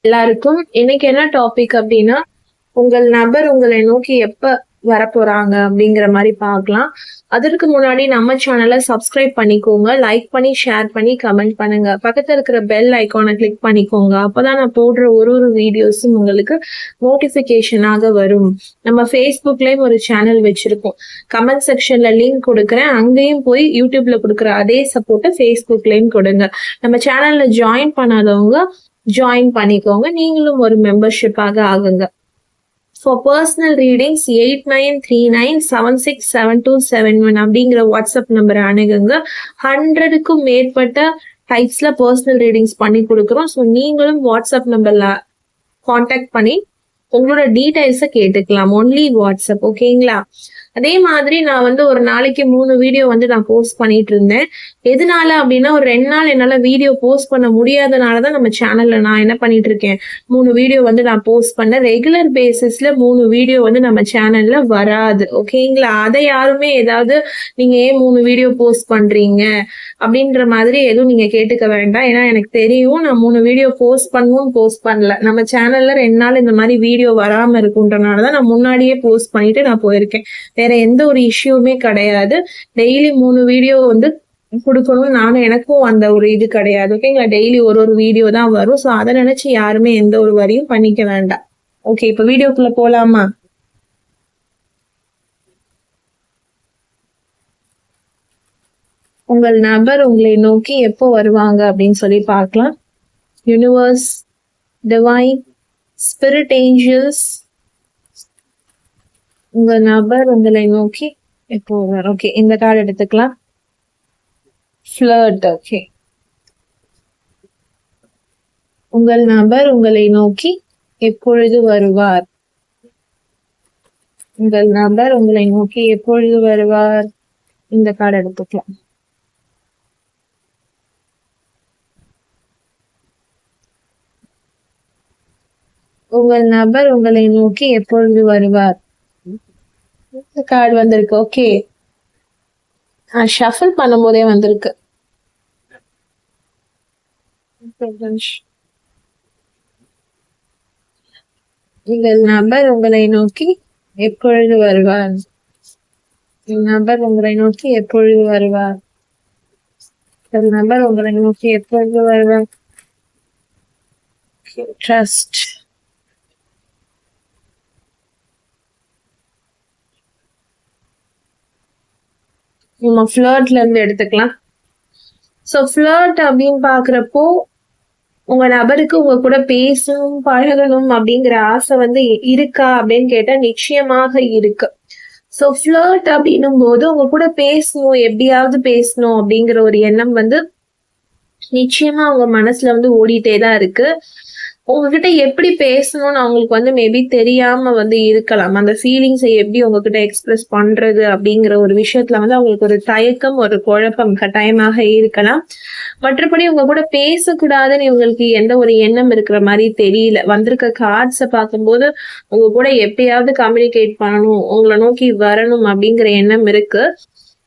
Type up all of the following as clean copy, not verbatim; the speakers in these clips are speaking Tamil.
எல்லாருக்கும் இன்னைக்கு என்ன டாபிக் அப்படின்னா, உங்கள் நபர் உங்களை நோக்கி எப்ப வரப்போறாங்க அப்படிங்கிற மாதிரி பார்க்கலாம். அதற்கு முன்னாடி நம்ம சேனலை சப்ஸ்கிரைப் பண்ணிக்கோங்க, லைக் பண்ணி, ஷேர் பண்ணி, கமெண்ட் பண்ணுங்க. பக்கத்துல இருக்கிற பெல் ஐகானை கிளிக் பண்ணிக்கோங்க. அப்பதான் நான் போடுற ஒரு ஒரு வீடியோஸும் உங்களுக்கு நோட்டிபிகேஷனாக வரும். நம்ம ஃபேஸ்புக்லயும் ஒரு சேனல் வச்சிருக்கோம். கமெண்ட் செக்ஷன்ல லிங்க் கொடுக்குறேன். அங்கேயும் போய் யூடியூப்ல கொடுக்குற அதே சப்போர்ட்டை ஃபேஸ்புக்லயும் கொடுங்க. நம்ம சேனல்ல ஜாயின் பண்ணாதவங்க ஜாயின் பண்ணிக்கோங்க. நீங்களும் ஒரு மெம்பர்ஷிப்பாக ஆகுங்க. ஃபார் பர்சனல் ரீடிங்ஸ் 8939767271 அப்படிங்கிற வாட்ஸ்அப் நம்பரை அணுகுங்க. 100க்கும் மேற்பட்ட டைப்ஸ்ல பர்சனல் ரீடிங்ஸ் பண்ணி கொடுக்குறோம். ஸோ நீங்களும் வாட்ஸ்அப் நம்பர்ல கான்டாக்ட் பண்ணி உங்களோட டீடைல்ஸை கேட்டுக்கலாம். ஒன்லி வாட்ஸ்அப், ஓகேங்களா? அதே மாதிரி நான் ஒரு நாளைக்கு 3 வீடியோ நான் போஸ்ட் பண்ணிட்டு இருந்தேன். எதனால அப்படின்னா, ஒரு 2 நாள் என்னால வீடியோ போஸ்ட் பண்ண முடியாதனாலதான் நம்ம சேனல்ல நான் என்ன பண்ணிட்டு இருக்கேன், 3 வீடியோ நான் போஸ்ட் பண்ணேன். ரெகுலர் பேசிஸ்ல 3 வீடியோ நம்ம சேனல்ல வராது, ஓகேங்களா? அதை யாருமே ஏதாவது நீங்க ஏன் 3 வீடியோ போஸ்ட் பண்றீங்க அப்படின்ற மாதிரி எதுவும் நீங்க கேட்டுக்க வேண்டாம். ஏன்னா எனக்கு தெரியும் நான் 3 வீடியோ போஸ்ட் பண்ணல. நம்ம சேனல்ல 2 நாள் இந்த மாதிரி வீடியோ வராம இருக்குன்றனாலதான் நான் முன்னாடியே போஸ்ட் பண்ணிட்டு நான் போயிருக்கேன். வேற எந்த ஒரு இஷ்யூமே கிடையாது. டெய்லி 3 வீடியோ கொடுக்கணும். எனக்கும் அந்த ஒரு இது கிடையாது, ஓகேங்களா? டெய்லி ஒரு வீடியோ தான் வரும். ஸோ அதை நினைச்சு யாருமே எந்த ஒரு வரியும் பண்ணிக்க வேண்டாம். ஓகே, இப்ப வீடியோக்குள்ள போலாமா? உங்கள் நபர் உங்களை நோக்கி எப்போ வருவாங்க அப்படின்னு சொல்லி பார்க்கலாம். யூனிவர்ஸ், டிவைன், ஸ்பிரிட், ஏஞ்சல்ஸ், உங்க நபர் உங்களை நோக்கி எப்போ வருவார்? ஓகே, இந்த கார்டு எடுத்துக்கலாம். ஃப்ளர்ட். ஓகே, உங்கள் நபர் உங்களை நோக்கி எப்பொழுது வருவார்? உங்கள் நபர் உங்களை நோக்கி எப்பொழுது வருவார்? இந்த கார்டு எடுத்துக்கலாம். உங்கள் நபர் உங்களை நோக்கி எப்பொழுது வருவார்? கார்டு வந்திருக்கு. ஓகே, ஷஃபிள் பண்ணும்போதே வந்திருக்கு. உங்கள் நபர் உங்களை நோக்கி எப்பொழுது வருவார்? நபர் உங்களை நோக்கி எப்பொழுது வருவார்? நபர் உங்களை நோக்கி எப்பொழுது வருவார்? ட்ரஸ்ட். நம்ம ஃப்ளர்ட்ல இருந்து எடுத்துக்கலாம். ஸோ ஃப்ளர்ட் அப்படின்னு பாக்குறப்போ, உங்க நபருக்கு உங்க கூட பேசணும், பழகணும் அப்படிங்கிற ஆசை இருக்கா அப்படின்னு கேட்டா நிச்சயமாக இருக்கு. ஸோ ஃப்ளர்ட் அப்படின்னும் போது உங்க கூட பேசணும், எப்படியாவது பேசணும் அப்படிங்கிற ஒரு எண்ணம் நிச்சயமா அவங்க மனசுல ஓடிட்டே தான் இருக்கு. உங்ககிட்ட எப்படி பேசணும்னு அவங்களுக்கு மேபி தெரியாம இருக்கலாம். அந்த ஃபீலிங்ஸை எப்படி உங்ககிட்ட எக்ஸ்பிரஸ் பண்றது அப்படிங்கிற ஒரு விஷயத்துல அவங்களுக்கு ஒரு தயக்கம், ஒரு குழப்பம் கட்டாயமாக இருக்கலாம். மற்றபடி உங்க கூட பேசக்கூடாதுன்னு இவங்களுக்கு எந்த ஒரு எண்ணம் இருக்கிற மாதிரி தெரியல. வந்திருக்க கார்ட்ஸை பார்க்கும்போது உங்க கூட எப்படியாவது கம்யூனிகேட் பண்ணணும், உங்களை நோக்கி வரணும் அப்படிங்கிற எண்ணம் இருக்கு.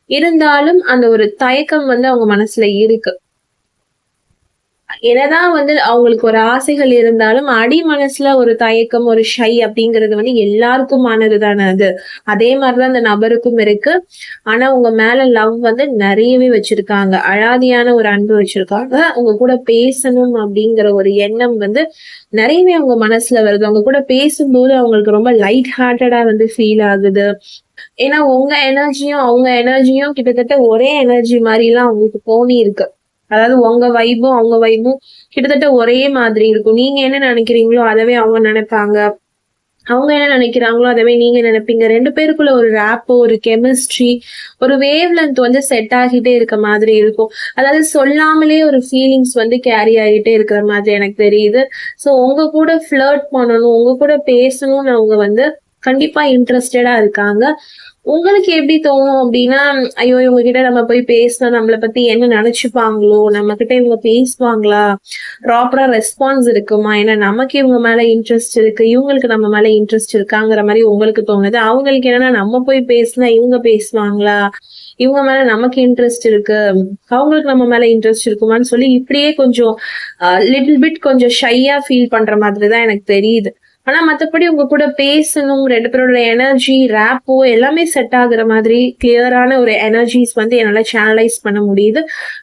இருந்தாலும் அந்த ஒரு தயக்கம் அவங்க மனசுல இருக்கு. என்னதான் அவங்களுக்கு ஒரு ஆசைகள் இருந்தாலும் அடி மனசுல ஒரு தயக்கம், ஒரு ஷை அப்படிங்கிறது எல்லாருக்குமானது தானே அது. அதே மாதிரிதான் அந்த நபருக்கும் இருக்கு. ஆனா உங்க மேல லவ் நிறையவே வச்சிருக்காங்க. அழாதியான ஒரு அன்பு வச்சிருக்காங்க. உங்க கூட பேசணும் அப்படிங்கிற ஒரு எண்ணம் நிறையவே அவங்க மனசுல வருது. அவங்க கூட பேசும்போது அவங்களுக்கு ரொம்ப லைட் ஹார்ட்டடா ஃபீல் ஆகுது. ஏன்னா உங்க எனர்ஜியும் அவங்க எனர்ஜியும் கிட்டத்தட்ட ஒரே எனர்ஜி மாதிரி எல்லாம் அவங்களுக்கு தோணி இருக்கு. அதாவது உங்க வைபும் அவங்க வைபும் கிட்டத்தட்ட ஒரே மாதிரி இருக்கும். நீங்க என்ன நினைக்கிறீங்களோ அதவே அவங்க நினைப்பாங்க, அவங்க என்ன நினைக்கிறாங்களோ அதவே நீங்க நினைப்பீங்க. 2 பேருக்குள்ள ஒரு ரேப்போ, ஒரு கெமிஸ்ட்ரி, ஒரு வேவ் லென்த் செட் ஆகிட்டே இருக்க மாதிரி இருக்கும். அதாவது சொல்லாமலே ஒரு ஃபீலிங்ஸ் கேரி ஆகிட்டே இருக்கிற மாதிரி எனக்கு தெரியுது. ஸோ உங்க கூட ஃப்ளர்ட் பண்ணணும், உங்க கூட பேசணும்னு அவங்க கண்டிப்பா இன்ட்ரெஸ்டடா இருக்காங்க. உங்களுக்கு எப்படி தோணும் அப்படின்னா, ஐயோ இவங்க கிட்ட நம்ம போய் பேசினா நம்மளை பத்தி என்ன நினைச்சுப்பாங்களோ, நம்ம கிட்ட இவங்க பேசுவாங்களா, ப்ராப்பரா ரெஸ்பான்ஸ் இருக்குமா, ஏன்னா நமக்கு இவங்க மேல இன்ட்ரெஸ்ட் இருக்கு, இவங்களுக்கு நம்ம மேல இன்ட்ரெஸ்ட் இருக்காங்கிற மாதிரி உங்களுக்கு தோணுது. அவங்களுக்கு என்னன்னா நம்ம போய் பேசினா இவங்க பேசுவாங்களா, இவங்க மேல நமக்கு இன்ட்ரெஸ்ட் இருக்கு, அவங்களுக்கு நம்ம மேல இன்ட்ரெஸ்ட் இருக்குமான்னு சொல்லி இப்படியே கொஞ்சம் லிட்டில் பிட் கொஞ்சம் ஷையா ஃபீல் பண்ற மாதிரி தான் எனக்கு தெரியுது. ஆனா மத்தபடி உங்க கூட பேசணும், 2 பேரோட எனர்ஜி, ரேப்போ எல்லாமே செட் ஆகுற மாதிரி கிளியரான ஒரு எனர்ஜிஸ் வந்து என்னால சேனலைஸ் பண்ண முடியுது.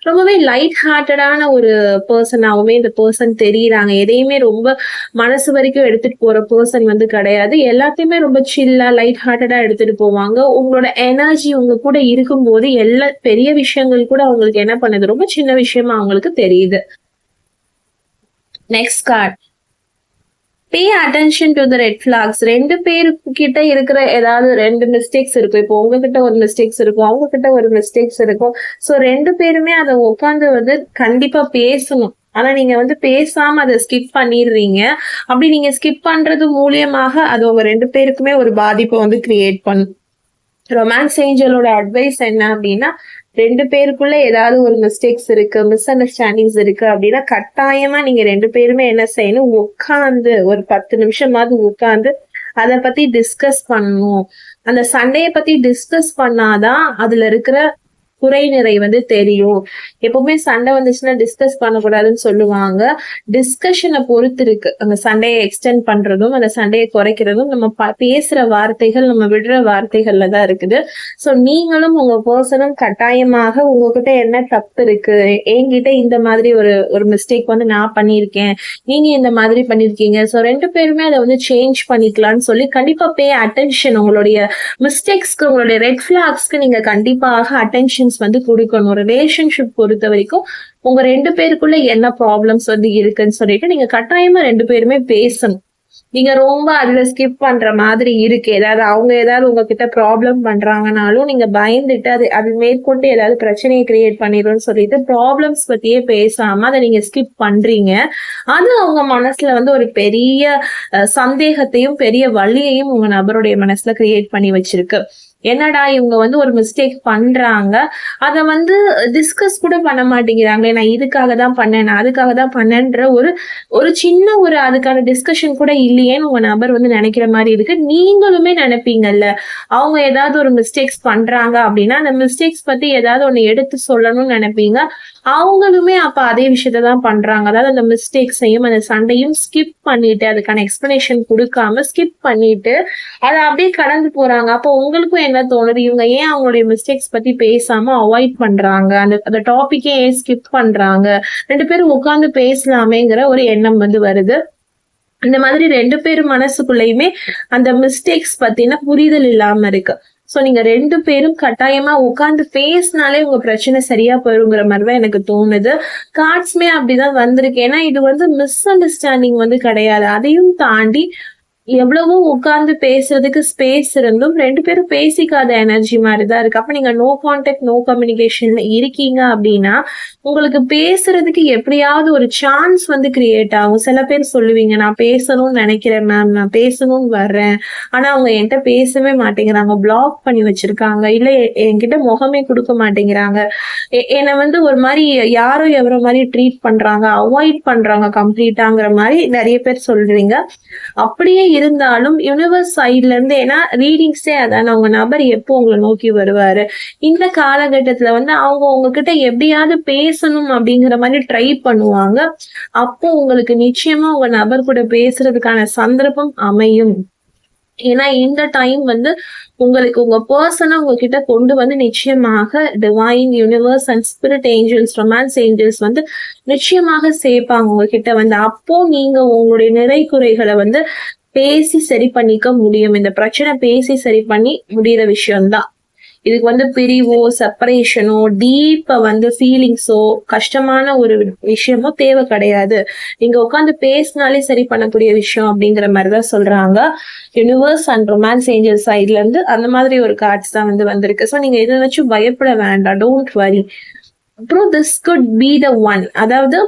ரொம்பவே லைட் ஹார்ட்டடான ஒரு பெர்சனாவுமே இந்த பெர்சன் தெரியுறாங்க. எதையுமே ரொம்ப மனசு வரைக்கும் எடுத்துட்டு போற பெர்சன் வந்து கிடையாது. எல்லாத்தையுமே ரொம்ப சில்லா, லைட் ஹார்ட்டடா எடுத்துட்டு போவாங்க. உங்களோட எனர்ஜி உங்க கூட இருக்கும்போது எல்லா பெரிய விஷயங்கள் கூட அவங்களுக்கு என்ன பண்ணுது, ரொம்ப சின்ன விஷயமா அவங்களுக்கு தெரியுது. Next card. Pay attention to the red flax. 2 பேருக்கு கிட்ட இருக்கிற ஏதாவது 2 மிஸ்டேக்ஸ் இருக்கும். இப்போ உங்ககிட்ட ஒரு மிஸ்டேக்ஸ் இருக்கும், அவங்க கிட்ட ஒரு மிஸ்டேக்ஸ் இருக்கும். ஸோ 2 பேருமே அதை உட்காந்து வந்து கண்டிப்பா பேசணும். ஆனா நீங்க வந்து பேசாம அதை ஸ்கிப் பண்ணிடுறீங்க. அப்படி நீங்க ஸ்கிப் பண்றது மூலியமாக அது உங்க 2 பேருக்குமே ஒரு பாதிப்பை வந்து கிரியேட் பண்ணும். ரொமான்ஸ் ஏஞ்சலோட அட்வைஸ் என்ன அப்படின்னா, 2 பேருக்குள்ள ஏதாவது ஒரு மிஸ்டேக்ஸ் இருக்கு, மிஸ் அண்டர்ஸ்டாண்டிங்ஸ் இருக்கு அப்படின்னா கட்டாயமா நீங்க 2 பேருமே என்ன செய்யணும், உட்கார்ந்து ஒரு 10 நிமிஷமாவது உட்கார்ந்து அதை பத்தி டிஸ்கஸ் பண்ணணும். அந்த சண்டையை பத்தி டிஸ்கஸ் பண்ணாதான் அதுல இருக்கிற குறை நிறை வந்து தெரியும். எப்பவுமே சண்டை வந்துச்சுன்னா டிஸ்கஸ் பண்ணக்கூடாதுன்னு சொல்லுவாங்க. டிஸ்கஷனை பொறுத்து இருக்கு அந்த சண்டையை எக்ஸ்டெண்ட் பண்றதும் அந்த சண்டையை குறைக்கிறதும் நம்ம பேசுற வார்த்தைகள், நம்ம விடுற வார்த்தைகள்ல தான் இருக்குது. ஸோ நீங்களும் உங்க பர்சனும் கட்டாயமாக உங்ககிட்ட என்ன தப்பு இருக்கு, என்கிட்ட இந்த மாதிரி ஒரு மிஸ்டேக் வந்து நான் பண்ணியிருக்கேன், நீங்க இந்த மாதிரி பண்ணிருக்கீங்க, ஸோ 2 பேருமே அதை வந்து சேஞ்ச் பண்ணிக்கலாம்னு சொல்லி கண்டிப்பா பே அட்டென்ஷன். உங்களுடைய மிஸ்டேக்ஸ்க்கு, உங்களுடைய ரெட் ஃபிளாக்ஸ்க்கு நீங்க கண்டிப்பாக அட்டென்ஷன் வந்து கொடுக்கணும். ரிலேஷன்ஷிப் பொறுத்த வரைக்கும் உங்க 2 பேருக்குள்ள என்ன ப்ராப்ளம்ஸ் வந்து இருக்குன்னு சொல்லிட்டு நீங்க கட்டாயமா 2 பேருமே பேசணும். நீங்க ரொம்ப அதுல ஸ்கிப் பண்ற மாதிரி இருக்கு, ஏதாவது அவங்க ஏதாவது உங்ககிட்ட ப்ராப்ளம் பண்றாங்கனாலும் நீங்க பயந்துட்டு அது மேற்கொண்டு ஏதாவது பிரச்சனையை கிரியேட் பண்ணிடும்னு சொல்லிட்டு ப்ராப்ளம்ஸ் பத்தியே பேசாம அதை நீங்க ஸ்கிப் பண்றீங்க. அது அவங்க மனசுல வந்து ஒரு பெரிய சந்தேகத்தையும் பெரிய வலியையும் உங்க நபருடைய மனசுல கிரியேட் பண்ணி வச்சிருக்கு. என்னடா இவங்க வந்து ஒரு மிஸ்டேக் பண்றாங்க, அதை வந்து டிஸ்கஸ் கூட பண்ண மாட்டேங்கிறாங்களே, நான் இதுக்காக தான் பண்ணேன், நான் அதுக்காக தான் பண்ணேன்ற ஒரு சின்ன அதுக்கான டிஸ்கஷன் கூட இல்லையேன்னு உங்க நபர் வந்து நினைக்கிற மாதிரி இருக்கு. நீங்களுமே நினைப்பீங்கல்ல, அவங்க ஏதாவது ஒரு மிஸ்டேக்ஸ் பண்றாங்க அப்படின்னா அந்த மிஸ்டேக்ஸ் பத்தி ஏதாவது ஒண்ணு எடுத்து சொல்லணும்னு நினைப்பீங்க. அவங்களுமே அப்ப அதே விஷயத்த தான் பண்றாங்க. அதாவது அந்த மிஸ்டேக்ஸையும் அந்த சண்டையும் ஸ்கிப் பண்ணிட்டு, அதுக்கான எக்ஸ்பிளனேஷன் கொடுக்காம ஸ்கிப் பண்ணிட்டு அதை அப்படியே கடந்து போறாங்க. அப்போ உங்களுக்கும் என்ன தோணுது, இவங்க ஏன் அவங்களுடைய மிஸ்டேக்ஸ் பத்தி பேசாம அவாய்ட் பண்றாங்க, அந்த டாபிக்கே ஏன் ஸ்கிப் பண்றாங்க, 2 பேரும் உட்கார்ந்து பேசலாமேங்கிற ஒரு எண்ணம் வந்து வருது. இந்த மாதிரி 2 பேர் மனசுக்குள்ளயுமே அந்த மிஸ்டேக்ஸ் பத்தின புரிதல் இல்லாம இருக்கு. சோ நீங்க 2 பேரும் கட்டாயமா உட்கார்ந்து பேசினாலே உங்க பிரச்சனை சரியா போயிருங்கிற மாதிரிதான் எனக்கு தோணுது. கார்ட்ஸ்மே அப்படிதான் வந்திருக்கு. ஏன்னா இது வந்து மிஸ் அண்டர்ஸ்டாண்டிங் வந்து கிடையாது. அதையும் தாண்டி எவ்வளவோ உட்கார்ந்து பேசுறதுக்கு ஸ்பேஸ் இருந்தும் 2 பேரும் பேசிக்காத எனர்ஜி மாதிரிதான் இருக்கு. அப்ப நீங்க நோ கான்டாக்ட், நோ கம்யூனிகேஷன்ல இருக்கீங்க அப்படின்னா உங்களுக்கு பேசுறதுக்கு எப்படியாவது ஒரு சான்ஸ் வந்து கிரியேட் ஆகும். சில பேர் சொல்லுவீங்க, நான் பேசணும்னு நினைக்கிறேன் மேம், நான் பேசணும்னு வர்றேன், ஆனா அவங்க என்கிட்ட பேசவே மாட்டேங்கிறாங்க, பிளாக் பண்ணி வச்சிருக்காங்க, இல்ல என்கிட்ட முகமே கொடுக்க மாட்டேங்கிறாங்க, என்னை வந்து ஒரு மாதிரி யாரோ எவரோ மாதிரி ட்ரீட் பண்றாங்க, அவாய்ட் பண்றாங்க கம்ப்ளீட்டாங்கிற மாதிரி நிறைய பேர் சொல்றீங்க. அப்படியே இருந்தாலும் யூனிவர்ஸ் சைட்ல இருந்து, ஏன்னா ரீடிங்ஸே அதான், அவங்க நபர் எப்போ உங்களை நோக்கி வருவாரு, இந்த காலகட்டத்துல வந்து அவங்க உங்ககிட்ட எப்படியாவது பேசணும் அப்படிங்கிற மாதிரி ட்ரை பண்ணுவாங்க. அப்போ உங்களுக்கு நிச்சயமா உங்க நபர் கூட பேசுறதுக்கான சந்தர்ப்பம் அமையும். ஏன்னா இந்த டைம் வந்து உங்களுக்கு உங்க பர்சனை உங்ககிட்ட கொண்டு வந்து நிச்சயமாக divine, universe and spirit angels, romance angels வந்து நிச்சயமாக சேர்ப்பாங்க உங்ககிட்ட வந்து. அப்போ நீங்க உங்களுடைய நிறை குறைகளை வந்து பேசி சரி பண்ணிக்க முடியும். இந்த பிரச்சனை பேசி சரி பண்ணி முடிகிற விஷயம்தான். இதுக்கு வந்து பிரிவோ, செப்பரேஷனோ, டீப்பா வந்து ஃபீலிங்ஸோ, கஷ்டமான ஒரு விஷயமோ தேவை கிடையாது. நீங்க உட்காந்து பேசினாலே சரி பண்ணக்கூடிய விஷயம் அப்படிங்கிற மாதிரிதான் சொல்றாங்க. யூனிவர்ஸ் அண்ட் ரொமான்ஸ் ஏஞ்சல் சைட்ல இருந்து அந்த மாதிரி ஒரு கார்ட்ஸ் தான் வந்து வந்திருக்கு. ஸோ நீங்க இதை வச்சு பயப்பட வேண்டாம், டோன்ட் வரி. அப்புறம் this could be the one. அதாவது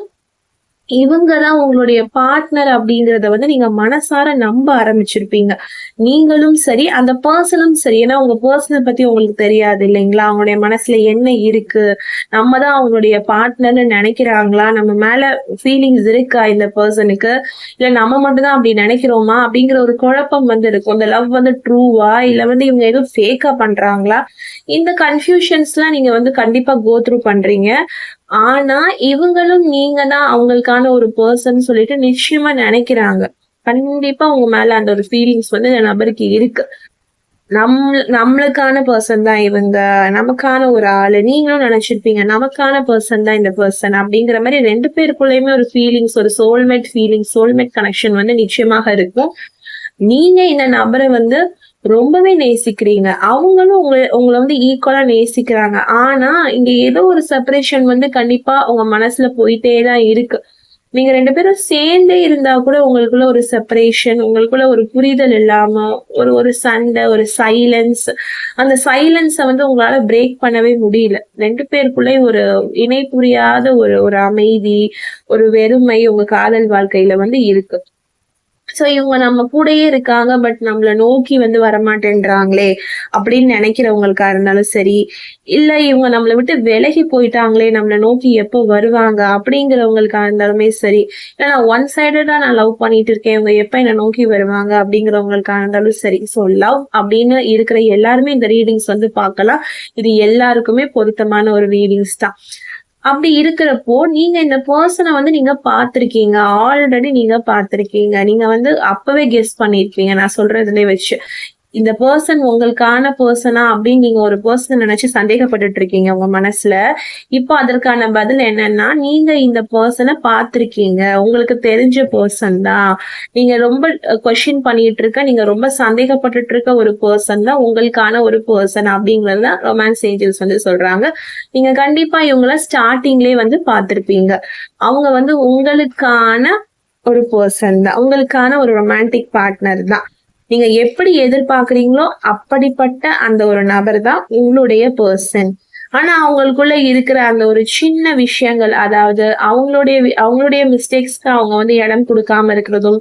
இவங்கதான் உங்களுடைய பார்ட்னர் அப்படிங்கறத வந்து நீங்க மனசார நம்ப ஆரம்பிச்சிருப்பீங்க. நீங்களும் சரி, அந்த பெர்சனும் சரி. ஏன்னா உங்க பெர்சன பத்தி உங்களுக்கு தெரியாது இல்லைங்களா? அவங்களுடைய மனசுல என்ன இருக்கு? நம்ம தான் அவங்களுடைய பார்ட்னர்ன்னு நெனைக்கிறாங்களா? நம்ம மேல ஃபீலிங்ஸ் இருக்கா இந்த பெர்சனுக்கு? இல்ல நம்ம மட்டும் தான் அப்படி நெனைக்கிறோமா? அப்படிங்கிற ஒரு குழப்பம் வந்து இருக்கும். இந்த லவ் வந்து ட்ரூவா? இல்ல வந்து இவங்க ஏதோ ஃபேக்கா பண்றாங்களா? இந்த கன்ஃப்யூஷன்ஸ்லாம் நீங்க வந்து கண்டிப்பா கோ த்ரூ பண்றீங்க. ஆனா, இவங்களும் நீங்க தான் அவங்களுக்கான ஒரு பெர்சன் சொல்லிட்டு நிச்சயமா நெனைக்கிறாங்க. கண்டிப்பா உங்க மேல அந்த ஒரு ஃபீலிங்ஸ் வந்து இந்த நபருக்கு இருக்கு. நம் நம்மளுக்கான பெர்சன் தான் இவங்க. நமக்கான ஒரு ஆளு. நீங்களும் நெனச்சிருப்பீங்க. நமக்கான பெர்சன் தான் இந்த பெர்சன் அப்படிங்கிற மாரி 2 பேருக்குள்ளயுமே ஒரு ஃபீலிங்ஸ், ஒரு சோல்மேட் ஃபீலிங்ஸ், சோல்மேட் கனெக்ஷன் வந்து நிச்சயமாக இருக்கும். நீங்க இந்த நபர வந்து ரொம்பவே நேசிக்கிறீங்க. அவங்களும் உங்கள வந்து ஈக்குவலா நேசிக்கிறாங்க. ஆனா, இங்க ஏதோ ஒரு செப்பரேஷன் வந்து கண்டிப்பா உங்க மனசுல போயிட்டே தான் இருக்கு. நீங்க 2 பேரும் சேர்ந்தே இருந்தா கூட உங்களுக்குள்ள ஒரு செப்பரேஷன், உங்களுக்குள்ள ஒரு புரிதல் இல்லாம, ஒரு ஒரு சண்டை, ஒரு சைலன்ஸ். அந்த சைலன்ஸ வந்து உங்களால பிரேக் பண்ணவே முடியல. 2 பேருக்குள்ளயும் ஒரு இணை புரியாத ஒரு ஒரு அமைதி, ஒரு வெறுமை உங்க காதல் வாழ்க்கையில வந்து இருக்கு. சோ இவங்க நம்ம கூடயே இருக்காங்க. பட் நம்மள நோக்கி வந்து வரமாட்டேன்றாங்களே அப்படின்னு நினைக்கிறவங்களுக்கா இருந்தாலும் சரி, இல்ல இவங்க நம்மள விட்டு விலகி போயிட்டாங்களே, நம்மள நோக்கி எப்போ வருவாங்க அப்படிங்கிறவங்களுக்கா இருந்தாலுமே சரி, இல்ல நான் ஒன் சைடடா நான் லவ் பண்ணிட்டு இருக்கேன், இவங்க எப்ப என்ன நோக்கி வருவாங்க அப்படிங்கிறவங்களுக்கா இருந்தாலும் சரி. சோ லவ் அப்படின்னு இருக்கிற எல்லாருமே இந்த ரீடிங்ஸ் வந்து பார்க்கலாம். இது எல்லாருக்குமே பொருத்தமான ஒரு ரீடிங்ஸ் தான். அப்படி இருக்கிறப்போ, நீங்க இந்த பெர்சன வந்து நீங்க பார்த்திருக்கீங்க. ஆல்ரெடி நீங்க பார்த்திருக்கீங்க. நீங்க வந்து அப்பவே கெஸ் பண்ணியிருப்பீங்க. நான் சொல்றதிலே வச்சு. இந்த பெர்சன் உங்களுக்கான பெர்சனா அப்படின்னு நீங்க ஒரு பெர்சன நினைச்சு சந்தேகப்பட்டுட்டு இருக்கீங்க உங்க மனசுல. இப்போ அதற்கான பதில் என்னன்னா, நீங்க இந்த பெர்சன பார்த்திருக்கீங்க. உங்களுக்கு தெரிஞ்ச பெர்சன் தான். நீங்க ரொம்ப கொஸ்டின் பண்ணிட்டு இருக்க, நீங்க ரொம்ப சந்தேகப்பட்டுட்டு இருக்க ஒரு பெர்சன் தான் உங்களுக்கான ஒரு பெர்சன் அப்படிங்கிறது தான் ரொமான்ஸ் ஏஞ்சல்ஸ் வந்து சொல்றாங்க. நீங்க கண்டிப்பா இவங்கள ஸ்டார்ட்டிங்லயே வந்து பார்த்திருப்பீங்க. அவங்க வந்து உங்களுக்கான ஒரு பெர்சன் தான். உங்களுக்கான ஒரு ரொமான்டிக் பார்ட்னர் தான். நீங்க எப்படி எதிர்பார்க்கிறீங்களோ அப்படிப்பட்ட அந்த ஒரு நபர் தான் உங்களுடைய பெர்சன். ஆனா அவங்களுக்குள்ள இருக்கிற அந்த ஒரு சின்ன விஷயங்கள், அதாவது அவங்களுடைய மிஸ்டேக்ஸ்க்கு அவங்க வந்து இடம் கொடுக்காம இருக்கிறதும்,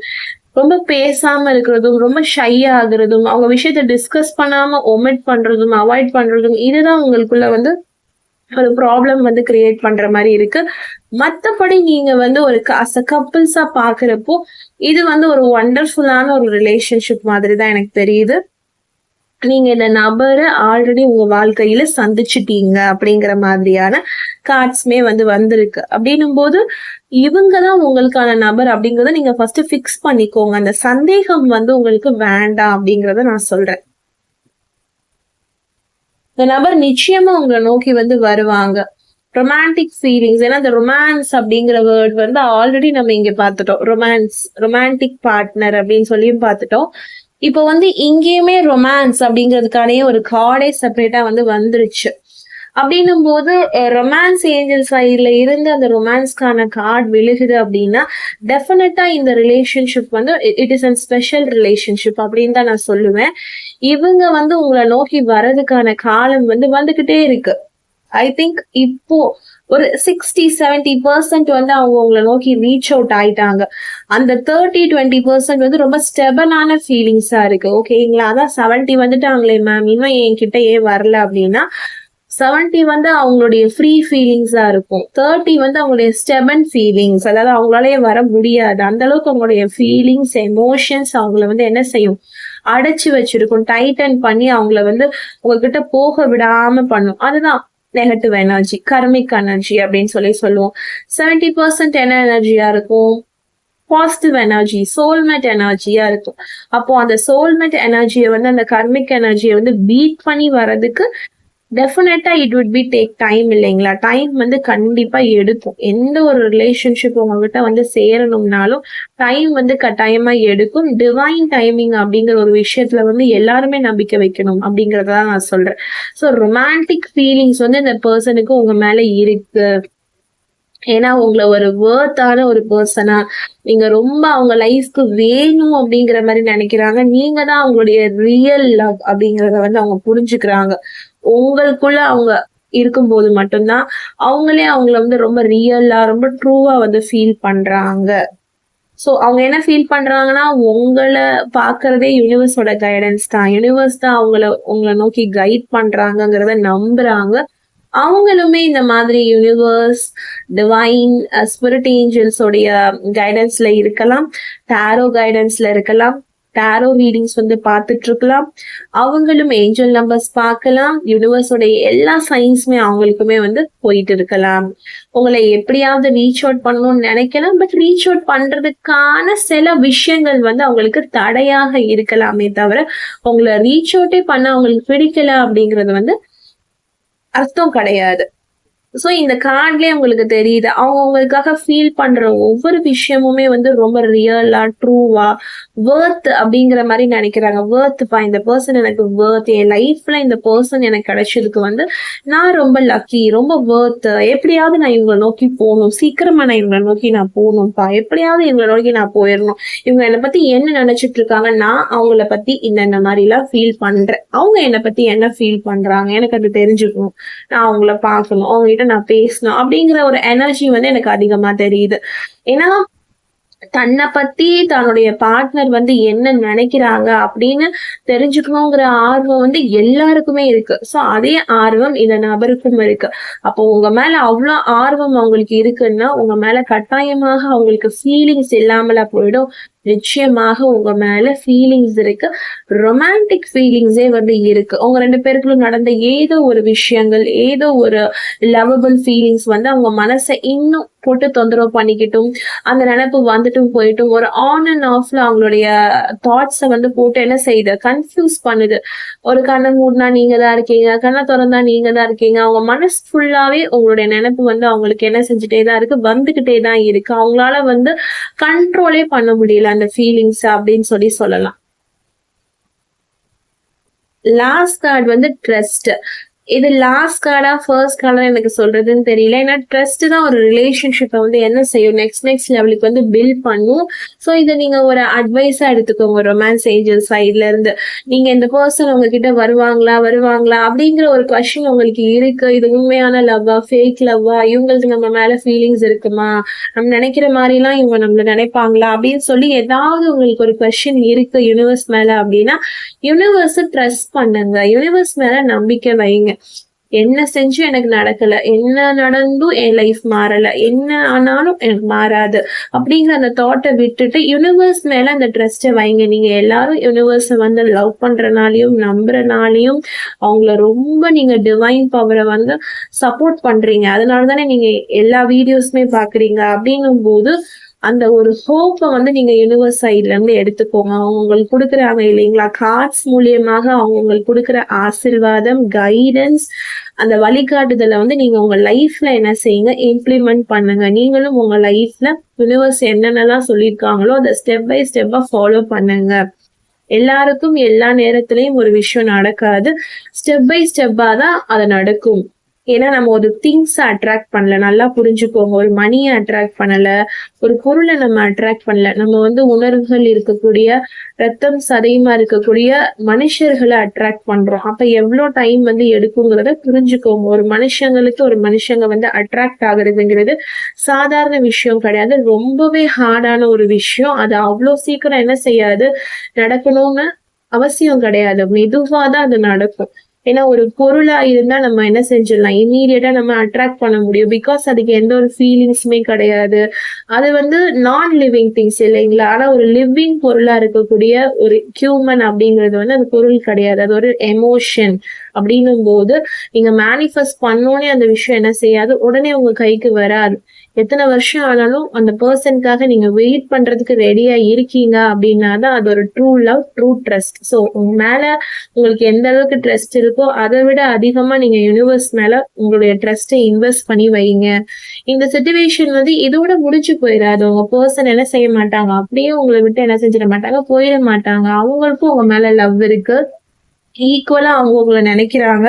ரொம்ப பேசாம இருக்கிறதும், ரொம்ப ஷை ஆகுறதும், அவங்க விஷயத்த டிஸ்கஸ் பண்ணாம ஒமிட் பண்றதும், அவாய்ட் பண்றதும், இதுதான் உங்களுக்குள்ள வந்து ஒரு ப்ராப்ளம் வந்து கிரியேட் பண்ற மாரி இருக்கு. மத்தபடி நீங்க வந்து ஒரு கப்பிள்ஸா பாக்குறப்போ, இது வந்து ஒரு வண்டர்ஃபுல்லான ஒரு ரிலேஷன்ஷிப் மாதிரி தான் எனக்கு தெரியுது. நீங்க இந்த நபர ஆல்ரெடி உங்க வாழ்க்கையில சந்திச்சுட்டீங்க அப்படிங்கிற மாதிரியான கார்ட்ஸ்மே வந்து வந்திருக்கு. அப்படின்னும்போது, இவங்க தான் உங்களுக்கான நபர் அப்படிங்கிறத நீங்க ஃபர்ஸ்ட் ஃபிக்ஸ் பண்ணிக்கோங்க. அந்த சந்தேகம் வந்து உங்களுக்கு வேண்டாம் அப்படிங்கிறத நான் சொல்றேன். இந்த நபர் நிச்சயமா உங்கள நோக்கி வந்து வருவாங்க. Romantic feelings. ஏன்னா இந்த ரொமான்ஸ் அப்படிங்கிற வேர்ட் வந்து ஆல்ரெடி நம்ம இங்க பார்த்துட்டோம். ரொமான்டிக் பார்ட்னர் அப்படின்னு சொல்லியும் பார்த்துட்டோம். இப்போ வந்து இங்கேயுமே ரொமான்ஸ் அப்படிங்கிறதுக்கானே ஒரு கார்டே செப்பரேட்டா வந்து வந்துருச்சு. அப்படின்னும் போது ரொமான்ஸ் ஏஞ்சல் சைட்ல இருந்து அந்த ரொமான்ஸ்க்கான கார்டு விழுகுது அப்படின்னா, டெஃபினட்டா இந்த ரிலேஷன்ஷிப் வந்து it is an special relationship அப்படின்னு தான் நான் சொல்லுவேன். இவங்க வந்து உங்களை நோக்கி வர்றதுக்கான காலம் வந்து வந்துகிட்டே இருக்கு. ஐ திங்க் இப்போ ஒரு 60-70% வந்து அவங்க உங்களை நோக்கி ரீச் அவுட் ஆயிட்டாங்க. அந்த 30-20% வந்து ரொம்ப ஸ்டெபனான ஃபீலிங்ஸா இருக்கு. ஓகேங்களா? அதான் 70 வந்துட்டாங்களே மேம், இன்னும் என்கிட்ட ஏன் வரல அப்படின்னா, 70 வந்து அவங்களுடைய ஃப்ரீ ஃபீலிங்ஸா இருக்கும். 30 வந்து அவங்களுடைய ஸ்டெபன் ஃபீலிங்ஸ். அதாவது அவங்களாலயே வர முடியாது. அந்த அளவுக்கு அவங்களுடைய ஃபீலிங்ஸ், எமோஷன்ஸ் அவங்கள வந்து என்ன செய்யும்? அடைச்சு வச்சிருக்கும். டைட்டன் பண்ணி அவங்கள வந்து உங்ககிட்ட போக விடாம பண்ணும். அதுதான் நெகட்டிவ் எனர்ஜி, கர்மிக் எனர்ஜி அப்படின்னு சொல்லுவோம். 70% என்ன எனர்ஜியா இருக்கும்? பாசிட்டிவ் எனர்ஜி, சோல்மேட் எனர்ஜியா இருக்கும். அப்போ அந்த சோல்மேட் எனர்ஜியை வந்து அந்த கர்மிக் எனர்ஜியை வந்து பீட் பண்ணி வர்றதுக்கு டெஃபினட்டா it would be take time இல்லைங்களா? டைம் வந்து கண்டிப்பா எடுக்கும். எந்த ஒரு ரிலேஷன்ஷிப் உங்ககிட்ட வந்து சேரணும்னாலும் டைம் வந்து கட்டாயமா எடுக்கும். டிவைன் டைமிங் அப்படிங்கிற ஒரு விஷயத்துல வந்து எல்லாருமே நம்பிக்கை வைக்கணும் அப்படிங்கறத நான் சொல்றேன். ஸோ ரொமான்டிக் ஃபீலிங்ஸ் வந்து இந்த பர்சனுக்கு உங்க மேல இருக்கு. ஏன்னா உங்களை ஒரு வேர்த்தான ஒரு பர்சனா நீங்க ரொம்ப அவங்க லைஃப்க்கு வேணும் அப்படிங்கிற மாதிரி நினைக்கிறாங்க. நீங்க தான் அவங்களுடைய ரியல் லவ் அப்படிங்கறத வந்து அவங்க புரிஞ்சுக்கிறாங்க. உங்களுக்குள்ள அவங்க இருக்கும்போது மட்டும்தான் அவங்களே அவங்கள வந்து ரொம்ப ரியலா ரொம்ப ட்ரூவா வந்து ஃபீல் பண்றாங்க. சோ அவங்க என்ன ஃபீல் பண்றாங்கன்னா, உங்கள பாக்குறதே யூனிவர்ஸோட கைடன்ஸ் தான். யூனிவர்ஸ் தான் உங்கள நோக்கி கைட் பண்றாங்கங்கிறத நம்புறாங்க. அவங்களுமே இந்த மாதிரி யூனிவர்ஸ், டிவைன், ஸ்பிரிட் ஏஞ்சல்ஸ் உடைய கைடன்ஸ்ல இருக்கலாம். டாரோ கைடன்ஸ்ல இருக்கலாம். டாரோ ரீடிங்ஸ் வந்து பார்த்துட்டு இருக்கலாம். அவங்களும் ஏஞ்சல் நம்பர்ஸ் பார்க்கலாம். யூனிவர்ஸோடைய எல்லா சயின்ஸுமே அவங்களுக்குமே வந்து போயிட்டு இருக்கலாம். உங்களை எப்படியாவது ரீச் அவுட் பண்ணணும்னு நினைக்கலாம். பட் ரீச் அவுட் பண்றதுக்கான சில விஷயங்கள் வந்து அவங்களுக்கு தடையாக இருக்கலாமே தவிர, உங்களை ரீச் அவுட்டே பண்ண அவங்களுக்கு பிடிக்கல அப்படிங்கிறது வந்து அர்த்தம் கிடையாது. சோ இந்த கார்ட்லயே உங்களுக்கு தெரியுது. அவங்க உங்களுக்காக ஃபீல் பண்ற ஒவ்வொரு விஷயமுமே வந்து ரொம்ப ரியலா, ட்ரூவா, வொர்த் அப்படிங்கிற மாதிரி நினைக்கிறாங்க. வொர்த்ப்பா, இந்த பர்சன் எனக்கு வொர்த். என் லைஃப்ல இந்த பர்சன் எனக்கு கிடைச்சதுக்கு வந்து நான் ரொம்ப லக்கி, ரொம்ப வொர்த். எப்படியாவது நான் இவங்களை நோக்கி போகணும். சீக்கிரமா நான் இவங்களை நோக்கி நான் போகணும்ப்பா. எப்படியாவது இவங்களை நோக்கி நான் போயிடணும். இவங்க என்னை பத்தி என்ன நினைச்சிட்டு இருக்காங்க, நான் அவங்கள பத்தி இந்த மாதிரி எல்லாம் ஃபீல் பண்றேன். அவங்க என்னை பத்தி என்ன ஃபீல் பண்றாங்க, எனக்கு அது தெரிஞ்சுக்கணும். நான் அவங்கள பார்க்கணும், அவங்க நான் பேசணும் அப்படிங்கிற ஒரு எனர்ஜி வந்து எனக்கு அதிகமா தெரியுது. ஏன்னா தன்னை பத்தி தன்னுடைய பார்ட்னர் வந்து என்ன நினைக்கிறாங்க அப்படின்னு தெரிஞ்சுக்கணுங்கிற ஆர்வம் வந்து எல்லாருக்குமே இருக்கு. சோ அதே ஆர்வம் இந்த நபருக்கும் இருக்கு. அப்போ உங்க மேல அவ்வளவு ஆர்வம் அவங்களுக்கு இருக்குன்னா உங்க மேல கட்டாயமாக அவங்களுக்கு ஃபீலிங்ஸ் இல்லாமல போயிடும். நிச்சயமாக உங்க மேல ஃபீலிங்ஸ் இருக்கு. ரொமான்டிக் ஃபீலிங்ஸே வந்து இருக்கு. உங்க 2 பேருக்குள்ள நடந்த ஏதோ ஒரு விஷயங்கள், ஏதோ ஒரு லவபிள் ஃபீலிங்ஸ் வந்து அவங்க மனசை இன்னும் போட்டு தொந்தரவு பண்ணிக்கிட்டும், அந்த நினைப்பு வந்துட்டும் போயிட்டும் ஒரு ஆன் அண்ட் ஆஃப்ல அவங்களுடைய தாட்ஸை வந்து போட்டு என்ன செய்யுது, கன்ஃபியூஸ் பண்ணுது. ஒரு கண்ணை மூடினா நீங்க தான் இருக்கீங்க, கண்ணை திறந்தா நீங்க தான் இருக்கீங்க. அவங்க மனசு ஃபுல்லாவே உங்களுடைய நினைப்பு வந்து அவங்களுக்கு என்ன செஞ்சுட்டே தான் இருக்கு, வந்துகிட்டே தான் இருக்கு. அவங்களால வந்து கண்ட்ரோலே பண்ண முடியல அந்த ஃபீலிங்ஸ் அப்படின்னு சொல்லலாம். லாஸ்ட் கார்டு வந்து ட்ரஸ்ட். இது லாஸ்ட் கார்டா ஃபர்ஸ்ட் கார்டா எனக்கு சொல்றதுன்னு தெரியல. ஏன்னா ட்ரஸ்ட் தான் ஒரு ரிலேஷன்ஷிப்பை வந்து என்ன செய்யும், நெக்ஸ்ட் லெவலுக்கு வந்து பில்ட் பண்ணும். ஸோ இதை நீங்க ஒரு அட்வைஸா எடுத்துக்கோங்க ரொமான்ஸ் ஏஞ்சல் சைட்ல இருந்து. நீங்க இந்த பர்சன் உங்ககிட்ட வருவாங்களா அப்படிங்கிற ஒரு கொஸ்டின் உங்களுக்கு இருக்கு. இது உண்மையான லவ்வா, ஃபேக் லவ்வா, இவங்களுக்கு நம்ம மேல ஃபீலிங்ஸ் இருக்குமா, நம்ம நினைக்கிற மாதிரி எல்லாம் இவங்க நம்மள நினைப்பாங்களா அப்படின்னு சொல்லி ஏதாவது உங்களுக்கு ஒரு கொஸ்டின் இருக்கு யூனிவர்ஸ் மேல அப்படின்னா, யூனிவர்ஸ் ட்ரஸ்ட் பண்ணுங்க. யூனிவர்ஸ் மேல நம்பிக்கை வைங்க. என்ன செஞ்சும் எனக்கு நடக்கல, என்ன நடந்தும் என் லைஃப் மாறல, என்ன ஆனாலும் எனக்கு மாறாது அப்படிங்கிற அந்த தாட்டை விட்டுட்டு யூனிவர்ஸ் மேல அந்த ட்ரஸ்ட்டை வைங்க. நீங்க எல்லாரும் யூனிவர்ஸை வந்து லவ் பண்றனாலையும் நம்புறனாலையும் அவங்கள ரொம்ப நீங்க டிவைன் பவரை வந்து சப்போர்ட் பண்றீங்க. அதனாலதானே நீங்க எல்லா வீடியோஸுமே பாக்குறீங்க. அப்படிங்கும் போது அந்த ஒரு ஹோப்பை வந்து நீங்க யூனிவர்ஸ் சைட்ல இருந்து எடுத்துக்கோங்க. அவங்க உங்களுக்கு கொடுக்குறாங்க இல்லைங்களா, கார்ட்ஸ் மூலியமாக அவங்க உங்களுக்கு கொடுக்குற ஆசீர்வாதம், கைடன்ஸ், அந்த வழிகாட்டுதலை வந்து நீங்க உங்க லைஃப்ல என்ன செய்யுங்க, இம்ப்ளிமெண்ட் பண்ணுங்க. நீங்களும் உங்க லைஃப்ல யூனிவர்ஸ் என்னென்னலாம் சொல்லியிருக்காங்களோ அதை ஸ்டெப் பை ஸ்டெப்பா ஃபாலோ பண்ணுங்க. எல்லாருக்கும் எல்லா நேரத்திலையும் ஒரு விஷயம் நடக்காது. ஸ்டெப் பை ஸ்டெப்பா தான் அது நடக்கும். ஏன்னா நம்ம ஒரு திங்ஸ் அட்ராக்ட் பண்ணல, நல்லா புரிஞ்சுக்கோங்க. ஒரு மணியை அட்ராக்ட் பண்ணல, ஒரு பொருளை நம்ம அட்ராக்ட் பண்ணல. நம்ம வந்து உணர்வுகள் இருக்கக்கூடிய, ரத்தம் சதையுமா இருக்கக்கூடிய மனுஷர்களை அட்ராக்ட் பண்றோம். அப்ப எவ்வளவு டைம் வந்து எடுக்குங்கிறத புரிஞ்சுக்கோங்க. ஒரு மனுஷங்க வந்து அட்ராக்ட் ஆகுறதுங்கிறது சாதாரண விஷயம் கிடையாது. ரொம்பவே ஹார்டான ஒரு விஷயம். அது அவ்வளவு சீக்கிரம் என்ன செய்யாது, நடக்கணும்னு அவசியம் கிடையாது. மெதுவாதான் அது நடக்கும். ஏன்னா ஒரு பொருளா இருந்தா நம்ம என்ன செஞ்சிடலாம், இம்மீடியட்டா நம்ம அட்ராக்ட் பண்ண முடியும். பிகாஸ் அதுக்கு எந்த ஒரு ஃபீலிங்ஸுமே கிடையாது. அது வந்து நான் லிவிங் திங்ஸ் இல்லைங்களா. ஆனா ஒரு லிவிங் பொருளா இருக்கக்கூடிய ஒரு ஹியூமன் அப்படிங்கிறது வந்து அது பொருள் கிடையாது, அது ஒரு எமோஷன். அப்படின்னும் போது நீங்க மேனிஃபெஸ்ட் பண்ணோன்னே அந்த விஷயம் என்ன செய்யாது, உடனே உங்க கைக்கு வராது. எத்தனை வருஷம் ஆனாலும் அந்த பர்சனுக்காக நீங்க வெயிட் பண்றதுக்கு ரெடியா இருக்கீங்க அப்படின்னா தான் அது ஒரு true love, true trust. So உங்க மேல உங்களுக்கு எந்த அளவுக்கு ட்ரஸ்ட் இருக்கோ அதை விட அதிகமா நீங்க யூனிவர்ஸ் மேல உங்களுடைய ட்ரஸ்ட்டை இன்வெஸ்ட் பண்ணி வைங்க. இந்த சிச்சுவேஷன் வந்து இதோட முடிச்சு போயிடாது. உங்க பர்சன் என்ன செய்ய மாட்டாங்க, அப்படியே உங்களை விட்டு என்ன செஞ்சிட மாட்டாங்க, போயிட மாட்டாங்க. அவங்களுக்கும் உங்க மேல லவ் இருக்கு, ஈக்குவலா அவங்க உங்களை நினைக்கிறாங்க.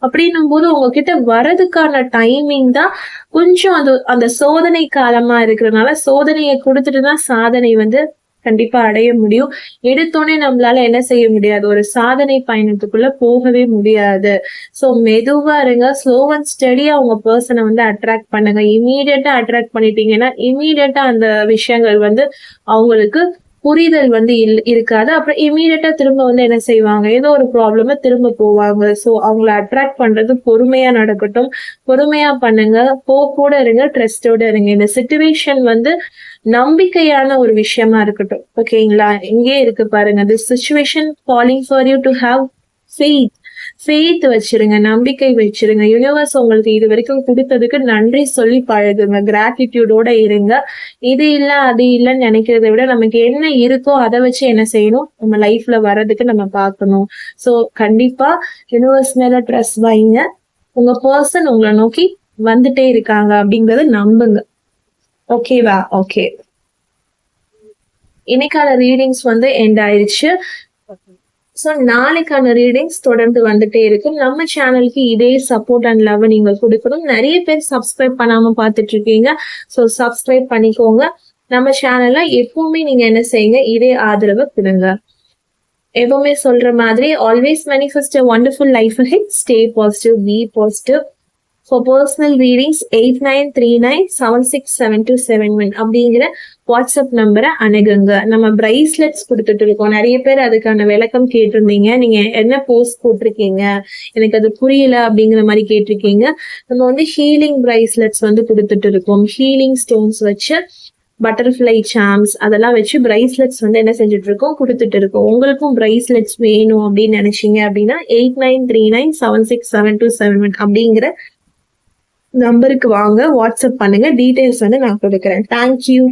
அப்படின்னும் போது உங்ககிட்ட வரதுக்கான டைமிங் தான் கொஞ்சம் அந்த சோதனை காலமா இருக்கிறதுனால, சோதனையை கொடுத்துட்டு தான் சாதனை வந்து கண்டிப்பா அடைய முடியும். எடுத்தோனே நம்மளால என்ன செய்ய முடியாது? ஒரு சாதனை பயணத்துக்குள்ள போகவே முடியாது. ஸோ மெதுவா இருங்க. ஸ்லோ அண்ட் ஸ்டடியா உங்க பெர்சன வந்து அட்ராக்ட் பண்ணுங்க. இம்மீடியட்டா அட்ராக்ட் பண்ணிட்டீங்கன்னா, இம்மீடியட்டா அந்த விஷயங்கள் வந்து அவங்களுக்கு புரிதல் வந்து இருக்காது. அப்புறம் இம்மீடியட்டா திரும்ப வந்து என்ன செய்வாங்க? ஏதோ ஒரு ப்ராப்ளமா திரும்ப போவாங்க. ஸோ அவங்கள அட்ராக்ட் பண்றது பொறுமையா நடக்கட்டும். பொறுமையா பண்ணுங்க. கூட இருங்க. ட்ரஸ்ட்டோட இருங்க. இந்த சிச்சுவேஷன் வந்து நம்பிக்கையான ஒரு விஷயமா இருக்கட்டும். ஓகேங்களா? இங்கேயே இருக்கு பாருங்க. This situation calling for you to have faith. Faith வச்சிருங்க. நம்பிக்கை வச்சிருங்க. யுனிவர்ஸ் உங்களுக்கு இதுவரைக்கும் குடுத்ததுக்கு நன்றி சொல்லி பழகுங்க. கிராட்டிட்யூடோட இருங்க. இது இல்ல, அது இல்லன்னு நெனைக்கிறத விட நமக்கு என்ன இருக்கோ அத வச்சு என்ன செய்யணும்? நம்ம லைஃப்ல வர்றதுக்கு நம்ம பார்க்கணும். ஸோ கண்டிப்பா யுனிவர்ஸ் மேல ட்ரஸ்ட் வைங்க. உங்க பெர்சன் உங்கள நோக்கி வந்துட்டே இருக்காங்க அப்படிங்கறத நம்புங்க. ஓகேவா? ஓகே. இன்னைக்கான ரீடிங்ஸ் வந்து எண்ட் ஆயிடுச்சு. ஸோ நாளைக்கான ரீடிங்ஸ் தொடர்ந்து வந்துட்டே இருக்கும். நம்ம சேனலுக்கு இதே சப்போர்ட் அண்ட் லவ் நீங்க குடுக்கணும். நெறைய பேர் சப்ஸ்கிரைப் பண்ணாம பார்த்துட்டு இருக்கீங்க. ஸோ சப்ஸ்கிரைப் பண்ணிக்கோங்க. நம்ம சேனல்ல எப்பவுமே நீங்க என்ன செய்யுங்க? இதே ஆதரவு குடுங்க. எப்பவுமே சொல்ற மாதிரி always manifest a wonderful life ahead. Stay positive, be positive. For personal readings 8939767271 அப்படிங்கிற வாட்ஸ்அப் நம்பரை அணுகுங்க. நம்ம பிரைஸ்லெட்ஸ் கொடுத்துட்டு இருக்கோம். நிறைய பேர் அதுக்கான விளக்கம் கேட்டிருந்தீங்க. நீங்க என்ன போஸ்ட் போட்டிருக்கீங்க, எனக்கு அது புரியல அப்படிங்கிற மாதிரி கேட்டிருக்கீங்க. நம்ம வந்து ஹீலிங் பிரைஸ்லெட்ஸ் வந்து கொடுத்துட்டு இருக்கோம். ஹீலிங் ஸ்டோன்ஸ் வச்சு பட்டர்ஃப்ளை சாம்ஸ் அதெல்லாம் வச்சு பிரைஸ்லெட்ஸ் வந்து என்ன செஞ்சுட்டு இருக்கோம், கொடுத்துட்டு இருக்கோம். உங்களுக்கும் பிரைஸ்லெட்ஸ் வேணும் அப்படின்னு நினைச்சீங்க அப்படின்னா 8939767271 அப்படிங்கிற நம்பருக்கு வாங்க, வாட்ஸ்அப் பண்ணுங்க. டீடைல்ஸ் வந்து நான் கொடுக்குறேன். தேங்க்யூ.